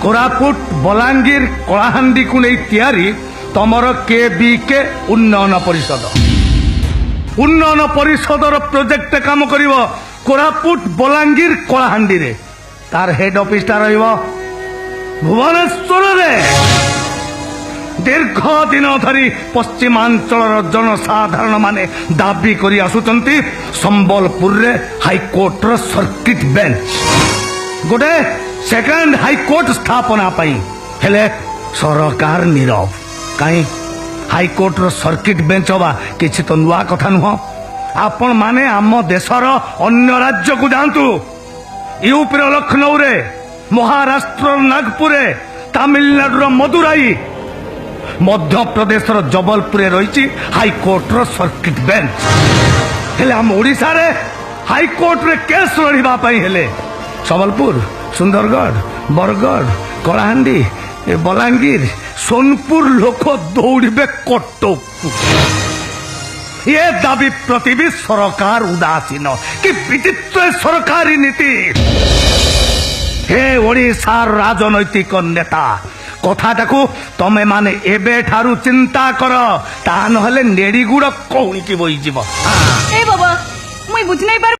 कोरापुट बलांगीर कलाहांडी को नहीं तैयारी तमर KBK उन्नयन परिषद प्रोजेक्ट काम करिव कोरापुट बलांगीर कलाहांडी रे तार हेड ऑफिस टा रहिव भुवनेश्वर रे। दीर्घ दिन धरी पश्चिमांचल जनसाधारण माने दाबी करी आसुचंती संबलपुर रे हाईकोर्ट रो सर्किट बेंच गोटे सेकेंड हाईकोर्ट स्थापना पाई हेले सरकार नीरव कहीं हाईकोर्ट रो सर्किट बेंच हवा किछि तो नुआ कथा नुह। आपण माने आम देशर अन्य राज्य को जातु यूपी लखनऊ रे महाराष्ट्र नागपुर तमिलनाडु मदुराई मध्य प्रदेश जबलपुर रही हाईकोर्ट रो सर्किट बेंच हेले आम ओडिशा रे हाईकोर्ट रे केस लड़िबा पई हेले संबलपुर सुंदरगढ़ बरगढ़ कलाहांडी बलांगीर सोनपुर लोक दौड़े कटक। ये दाबी प्रति भी सरकार उदासीन कि विचित्र सरकारी नीति। हे ओडिशार राजनैतिक नेता कथाटाकू तमे माने एबे ठारू चिंता कर ता नहले नेड़ीगुड़ कौणी की बोई जीव। ए बाबा मुई बुझ नहीं पार